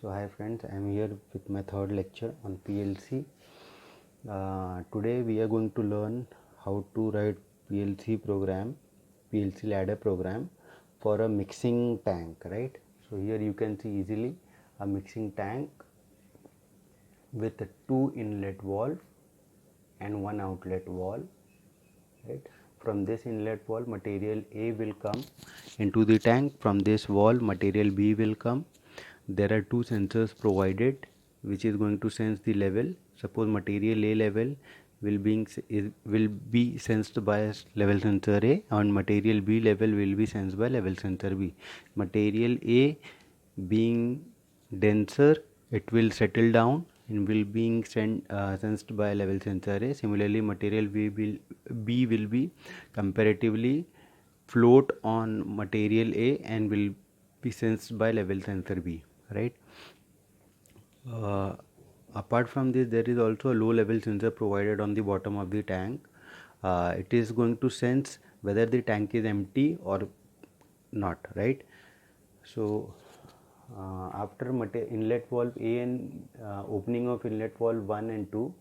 So hi friends, I am here with my third lecture on PLC. Today we are going to learn how to write PLC ladder program for a mixing tank, right? So here you can see easily a mixing tank with two inlet valve and one outlet valve, right? From this inlet valve material A will come into the tank. From this valve material B will come. There are two sensors provided which is going to sense the level. Suppose material A level will be sensed by level sensor A and material B level will be sensed by level sensor B. Material A being denser, it will settle down and will being sensed by level sensor A. Similarly, material B will be comparatively float on material A and will be sensed by level sensor B, right? Apart from this, there is also a low level sensor provided on the bottom of the tank. It is going to sense whether the tank is empty or not, right? So after inlet valve A and opening of inlet valve 1 and 2,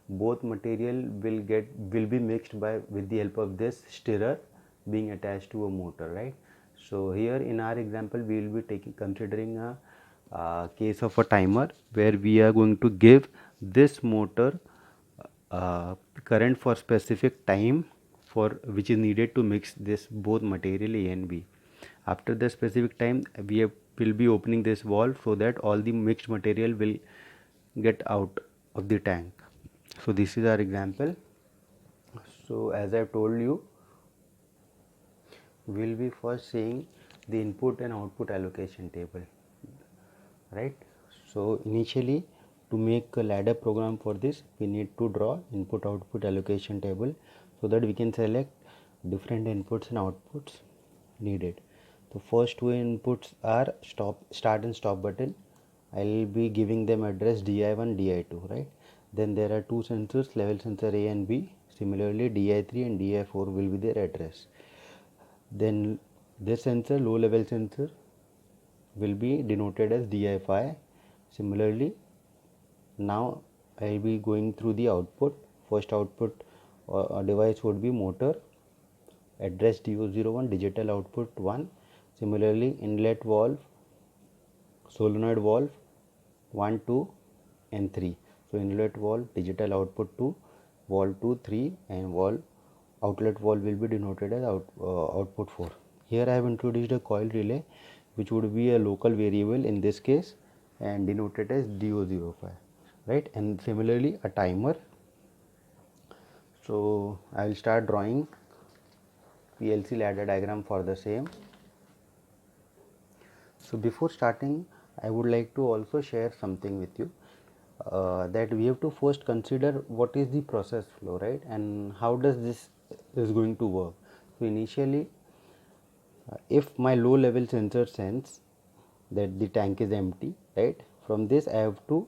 both material will be mixed by with the help of this stirrer being attached to a motor, right? So here in our example we will be considering a case of a timer where we are going to give this motor current for specific time for which is needed to mix this both material A and B. After the specific time will be opening this valve so that all the mixed material will get out of the tank. So this is our example. So as I told you, we will be first seeing the input and output allocation table, right? So initially, to make a ladder program for this, we need to draw input output allocation table so that we can select different inputs and outputs needed. The first two inputs are start and stop button. I will be giving them address DI1, DI2, right? Then there are two sensors, level sensor A and B. Similarly, DI3 and DI4 will be their address. Then this sensor, low level sensor, will be denoted as DI5. Similarly, now I will be going through the output. First output device would be motor, address DO01, digital output 1. Similarly, inlet valve, solenoid valve 1, 2 and 3. So inlet valve, digital output 2, valve 2, 3 and valve outlet valve will be denoted as output 4. Here I have introduced a coil relay which would be a local variable in this case and denoted as DO05, right? And similarly a timer. So I will start drawing PLC ladder diagram for the same. So before starting, I would like to also share something with you, that we have to first consider what is the process flow, right, and how does this is going to work. So initially, if my low level sensor sense that the tank is empty, right, from this I have to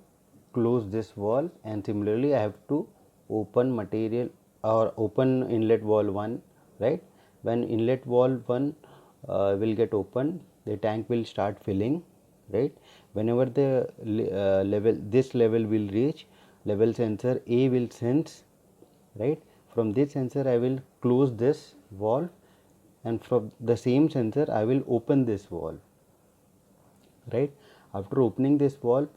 close this valve, and similarly I have to open material or open inlet valve 1, right. When inlet valve 1 will get open, the tank will start filling, right. Whenever the this level will reach, level sensor A will sense, right. From this sensor I will close this valve, and from the same sensor I will open this valve, right. After opening this valve,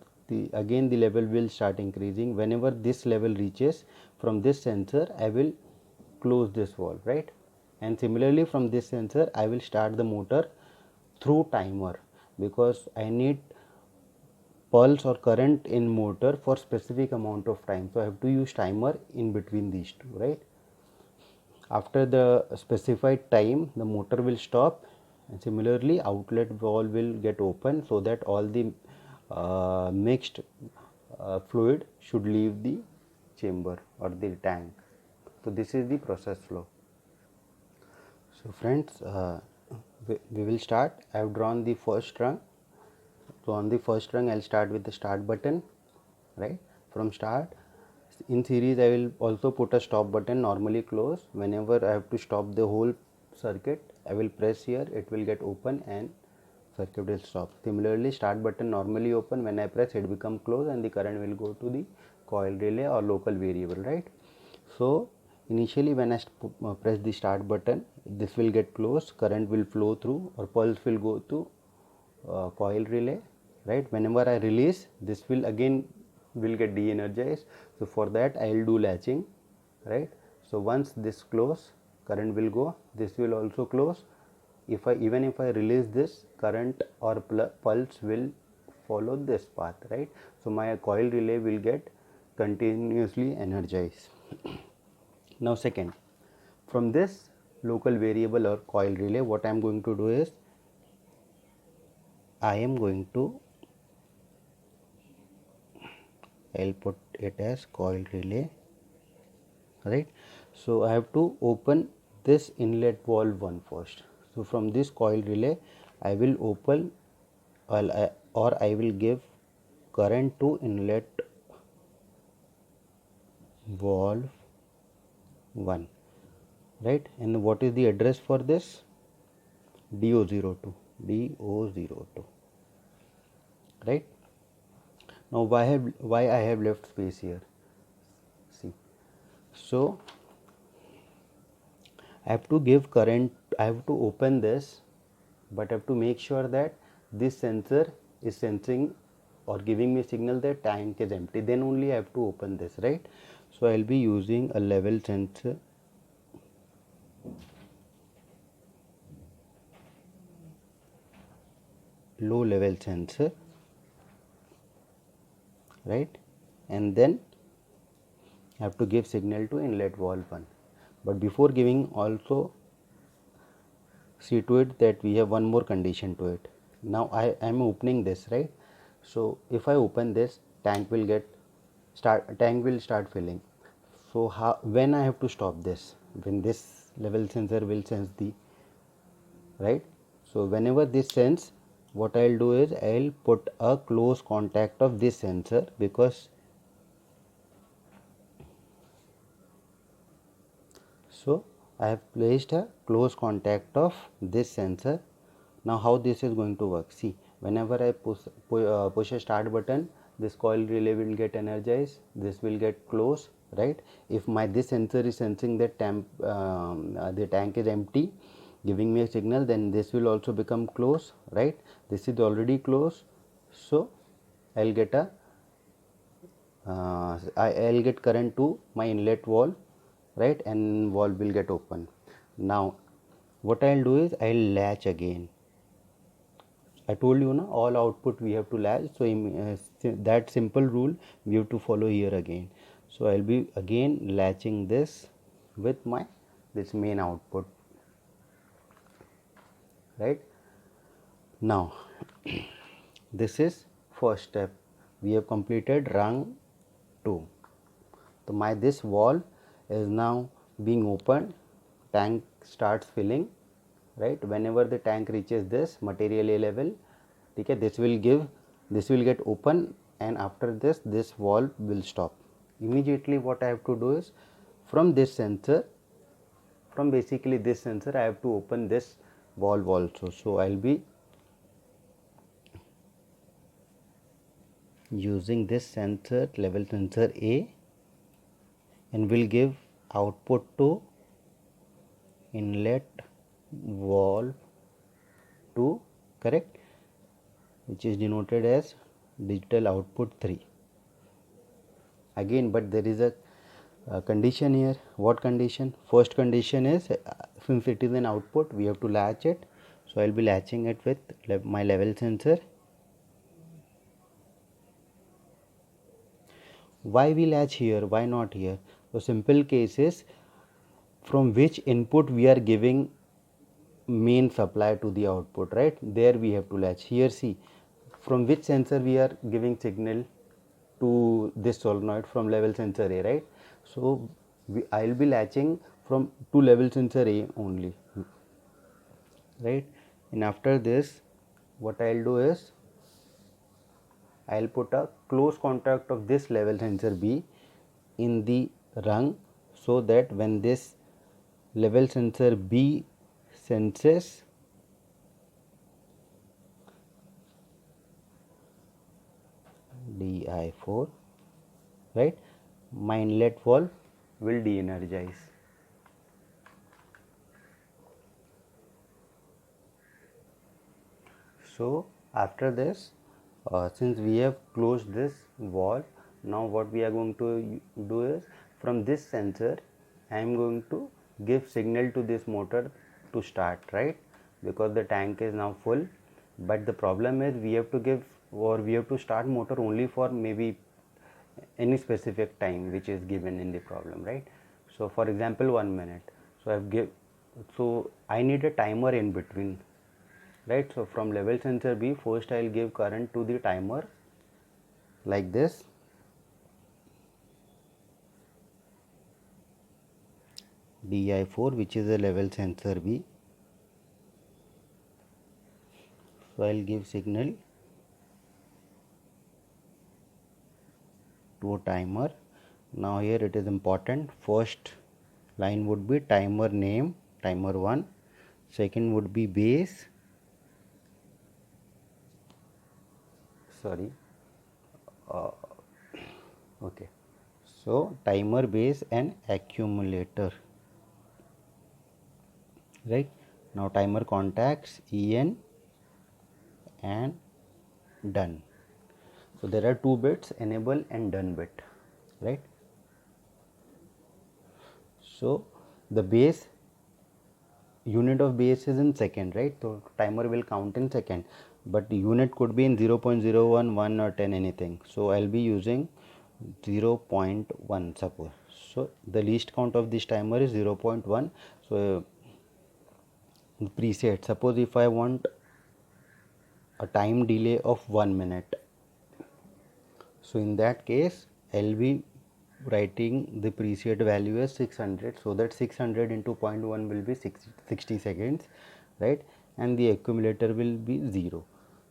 again the level will start increasing. Whenever this level reaches, from this sensor I will close this valve, right. And similarly from this sensor I will start the motor through timer, because I need pulse or current in motor for specific amount of time, so I have to use timer in between these two, right. After the specified time, the motor will stop, and similarly outlet valve will get open so that all the mixed fluid should leave the chamber or the tank. So this is the process flow. So friends, we will start. I have drawn the first rung. So on the first rung I will start with the start button, right. From start, in series I will also put a stop button, normally close. Whenever I have to stop the whole circuit, I will press here, it will get open and circuit will stop. Similarly, start button normally open, when I press it become closed and the current will go to the coil relay or local variable, right? So initially when I press the start button, this will get closed, current will flow through or pulse will go to coil relay, right? Whenever I release, this will again will get de-energized. So for that I will do latching, right? So once this close, current will go, this will also close. If I even if I release this, current or pulse will follow this path, right? So my coil relay will get continuously energized. Now second, from this local variable or coil relay, what I am going to do is I am going to I'll put it as coil relay, right? So I have to open this inlet valve one first. So from this coil relay I will open or I will give current to inlet valve 1, right? And what is the address for this? DO02, DO02, right? Now why I have left space here? See, so I have to give current, I have to open this, but I have to make sure that this sensor is sensing or giving me a signal that tank is empty, then only I have to open this, right? So I will be using a level sensor, low level sensor, right? And then I have to give signal to inlet valve 1. But before giving, also see to it that we have one more condition to it. Now I am opening this, right? So if I open this, tank will start filling. So when I have to stop this? When this level sensor will sense the, right? So whenever this sense, what I'll do is I'll put a close contact of this sensor, because so I have placed a close contact of this sensor. Now how this is going to work? See, whenever I push a start button, this coil relay will get energized, this will get closed, right? If my this sensor is sensing that the tank is empty, giving me a signal, then this will also become closed, right? This is already closed, so I'll get a I'll get current to my inlet valve, right? And valve will get open. Now what I'll do is I'll latch again. I told you na, all output we have to latch, so that simple rule we have to follow here again. So I'll be again latching this with my this main output, right? Now this is first step, we have completed rung 2. So my this valve is now being opened, tank starts filling, right? Whenever the tank reaches this material A level, okay, this will get open, and after this valve will stop. Immediately what I have to do is from this sensor, from basically this sensor, I have to open this valve also. So I'll be using this sensor, level sensor A, and will give output to inlet valve 2, correct, which is denoted as digital output 3 again. But there is a condition here. What condition? First condition is since it is an output, we have to latch it. So I'll be latching it with my level sensor. Why we latch here, why not here? So simple case is from which input we are giving main supply to the output, right? There we have to latch. Here see, from which sensor we are giving signal to this solenoid? From level sensor A, right? So I will be latching from to level sensor A only, right? And after this what I will do is I will put a close contact of this level sensor B in the rung, so that when this level sensor B senses Di4, right? My inlet valve will de-energize. So after this, since we have closed this valve, now what we are going to do is, from this sensor I am going to give signal to this motor to start, right? Because the tank is now full. But the problem is we have to give, or we have to start motor only for maybe any specific time which is given in the problem, right? So for example 1 minute. So I need a timer in between, right? So from level sensor B, first I'll give current to the timer like this. Di4, which is a level sensor B. So I'll give signal to a timer. Now here it is important, first line would be timer name, timer 1. Second would be base, sorry, okay, so timer, base and accumulator, right? Now timer contacts en and done. So there are two bits, enable and done bit, right? So the base, unit of base is in second, right? So timer will count in second, but the unit could be in 0.01, 1 or 10, anything. So I'll be using 0.1 suppose. So the least count of this timer is 0.1. So preset, suppose if I want a time delay of 1 minute, so in that case I'll be writing the preset value as 600, so that 600 into 0.1 will be 60 seconds, right? And the accumulator will be 0.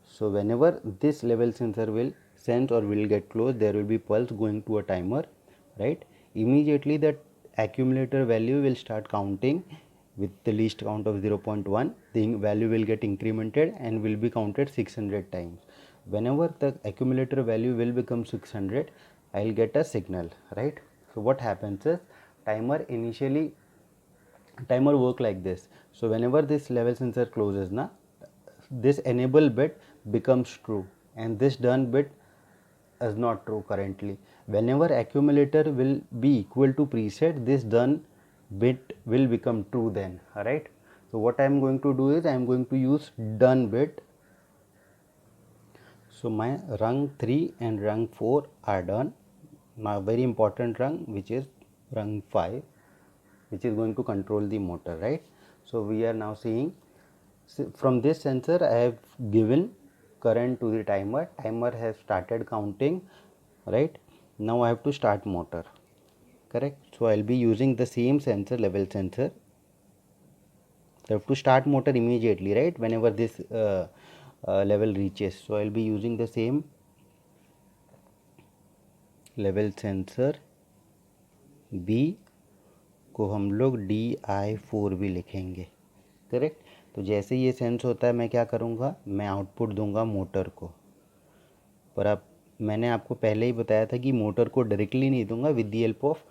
So whenever this level sensor will sense or will get close, there will be pulse going to a timer, right? Immediately that accumulator value will start counting with the least count of 0.1. The value will get incremented and will be counted 600 times. Whenever the accumulator value will become 600, I'll get a signal, right? So what happens is, timer work like this. So whenever this level sensor closes na, this enable bit becomes true and this done bit is not true currently. Whenever accumulator will be equal to preset, this done bit will become true then, alright? So what I am going to do is I am going to use done bit. So my rung 3 and rung 4 are done. Now very important rung, which is rung 5, which is going to control the motor, right? So we are now seeing, from this sensor I have given current to the timer. Timer has started counting, right? Now I have to start motor, correct? So I'll be using the same sensor, level sensor. So I have to start motor immediately, right? Whenever this level reaches. So I'll be using the same level sensor B को हम लोग Di4 भी लिखेंगे, correct? तो जैसे ये sense होता है मैं क्या करूँगा, मैं आउटपुट दूंगा मोटर को। पर अब मैंने आपको पहले ही बताया था कि मोटर को डायरेक्टली नहीं दूंगा, with the help of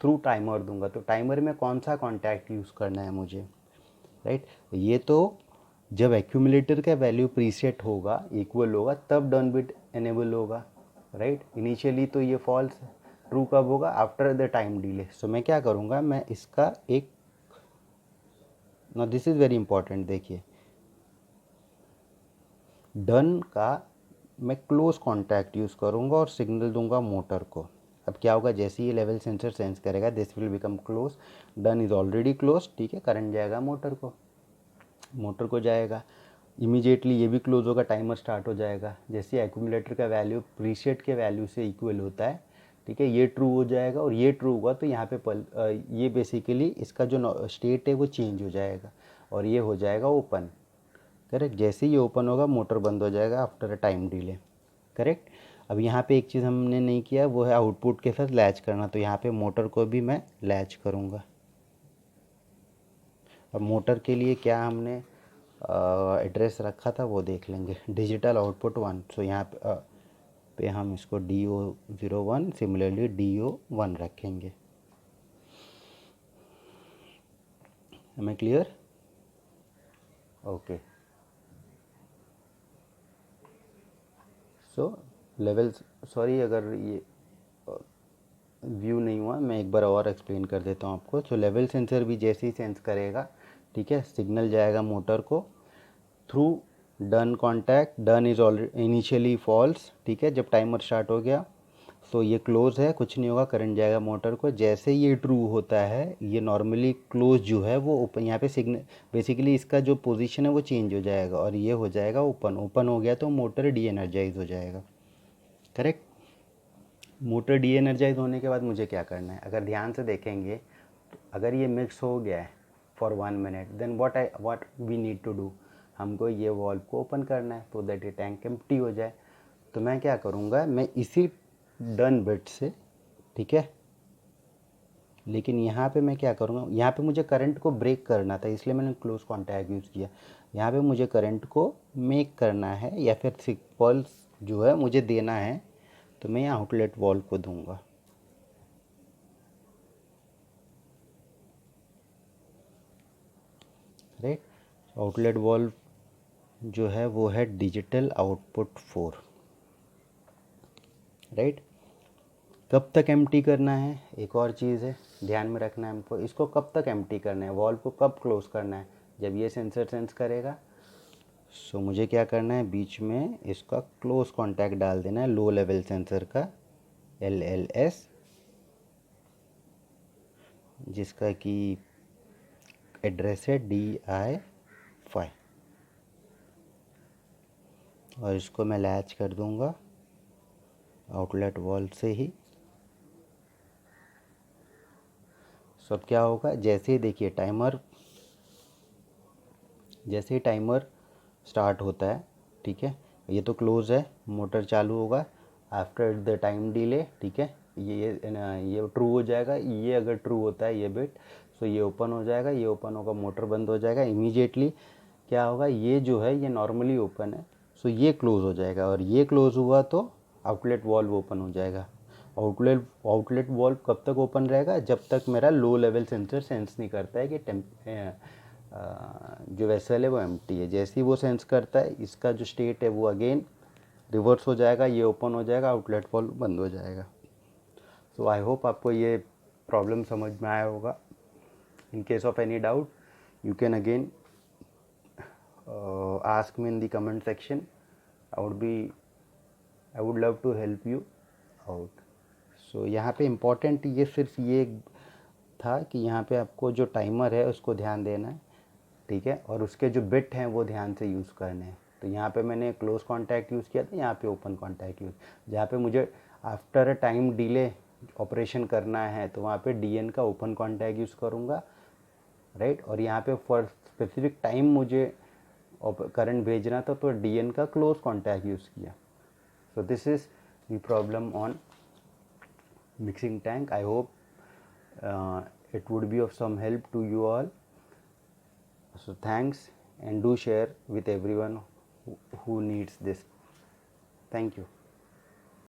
through timer दूंगा। तो टाइमर में कौन सा कॉन्टैक्ट यूज़ करना है मुझे, राइट? ये तो जब एक्यूमुलेटर का वैल्यू प्रीसेट होगा, इक्वल होगा, तब डन बिट एनेबल होगा, राइट? इनिशियली तो ये फॉल्स है। ट्रू कब होगा? After the time delay. So मैं क्या करूँगा, मैं इसका एक, ना दिस इज़ वेरी इंपॉर्टेंट, देखिए डन का मैं क्लोज कॉन्टैक्ट यूज़ करूँगा और सिग्नल दूंगा मोटर को। अब क्या होगा, जैसे ये लेवल सेंसर सेंस करेगा, this will become close, done is already close, ठीक है? करंट जाएगा मोटर को जाएगा, इमीडिएटली ये भी क्लोज होगा, टाइमर स्टार्ट हो जाएगा। जैसे एक्यूमुलेटर का वैल्यू प्रीसेट के वैल्यू से इक्वल होता है, ठीक है, ये ट्रू हो जाएगा और ये ट्रू होगा, तो यहाँ पे ये बेसिकली इसका जो स्टेट है वो चेंज हो जाएगा और ये हो जाएगा ओपन, करेक्ट? जैसे ही ये ओपन होगा मोटर बंद हो जाएगा after a time delay, correct? अब यहाँ पे एक चीज़ हमने नहीं किया, वो है आउटपुट के साथ लैच करना। तो यहाँ पे मोटर को भी मैं लैच करूँगा। अब मोटर के लिए क्या हमने एड्रेस रखा था वो देख लेंगे, डिजिटल आउटपुट 1। सो यहाँ पे पे हम इसको DO01 सिमिलरली DO1 रखेंगे। Am I clear? Okay, so levels, sorry अगर ये व्यू नहीं हुआ, मैं एक बार और एक्सप्लेन कर देता हूँ आपको। सो लेवल सेंसर भी जैसे ही सेंस करेगा, ठीक है, सिग्नल जाएगा मोटर को through done contact, done is already initially false, ठीक है, जब टाइमर स्टार्ट हो गया तो ये क्लोज है, कुछ नहीं होगा, करंट जाएगा मोटर को। जैसे ये ट्रू होता है, ये नॉर्मली क्लोज जो है वो ओपन, यहाँ पे सिग्नल बेसिकली इसका जो पोजीशन है वो चेंज हो जाएगा और ये हो जाएगा ओपन। ओपन हो गया तो मोटर डी एनर्जाइज हो जाएगा, करेक्ट। मोटर डी एनर्जाइज होने के बाद मुझे क्या करना है, अगर ध्यान से देखेंगे तो अगर ये मिक्स हो गया है for 1 minute, then what we need to do, हमको ये वॉल्व को ओपन करना है तो दैट ये टैंक एम्प्टी हो जाए। तो मैं क्या करूँगा, मैं इसी डन बिट से, ठीक है, लेकिन यहाँ पे मैं क्या करूँगा, यहाँ पे मुझे करंट को ब्रेक करना था इसलिए मैंने क्लोज कॉन्टैक्ट यूज़ किया। यहाँ पे मुझे करंट को मेक करना है या फिर सिग्नल्स जो है मुझे देना है, तो मैं यहाँ आउटलेट वॉल्व को दूंगा, राइट। आउटलेट वॉल्व जो है वो है डिजिटल आउटपुट 4, राइट। कब तक एम्प्टी करना है, एक और चीज़ है ध्यान में रखना है हमको, इसको कब तक एम्प्टी करना है, वॉल्व को कब क्लोज करना है, जब ये सेंसर सेंस करेगा। सो मुझे क्या करना है, बीच में इसका क्लोज कॉन्टैक्ट डाल देना है लो लेवल सेंसर का LLS, जिसका कि एड्रेस है DI5, और इसको मैं लैच कर दूंगा आउटलेट वॉल्व से ही। सब क्या होगा, जैसे ही देखिए जैसे ही टाइमर स्टार्ट होता है, ठीक है, ये तो क्लोज है, मोटर चालू होगा आफ्टर द टाइम डिले, ठीक है, ये ट्रू हो जाएगा, ये अगर ट्रू होता है ये बिट, सो ये ओपन हो जाएगा, ये ओपन होगा, मोटर बंद हो जाएगा। इमीडिएटली क्या होगा, ये जो है ये नॉर्मली ओपन है, सो ये क्लोज हो जाएगा, और ये क्लोज हुआ तो आउटलेट वॉल्व ओपन हो जाएगा। आउटलेट वॉल्व कब तक ओपन रहेगा, जब तक मेरा लो लेवल सेंसर सेंस नहीं करता है कि जो वेसल है वो एम्प्टी है। जैसे ही वो सेंस करता है, इसका जो स्टेट है वो अगेन रिवर्स हो जाएगा, ये ओपन हो जाएगा, आउटलेट वॉल्व बंद हो जाएगा। सो आई होप आपको ये प्रॉब्लम समझ में आया होगा। In case of any doubt you can again ask me in the comment section. I would love to help you out. So यहाँ पे इम्पॉर्टेंट ये सिर्फ ये था कि यहाँ पे आपको जो टाइमर है उसको ध्यान देना है, ठीक है, और उसके जो बिट हैं वो ध्यान से यूज़ करने हैं। तो यहाँ पे मैंने क्लोज कॉन्टैक्ट यूज़ किया था, यहाँ पे ओपन कॉन्टैक्ट यूज़, जहाँ पे मुझे after a time delay operation करना है तो वहाँ पे DN का ओपन कॉन्टैक्ट यूज़ करूँगा, राइट। और यहाँ पे फॉर स्पेसिफिक टाइम मुझे करंट भेजना था तो DN का क्लोज कॉन्टैक्ट यूज़ किया। So this is the problem on mixing tank. I hope it would be of some help to you all. So thanks, and do share with everyone who needs this. Thank you.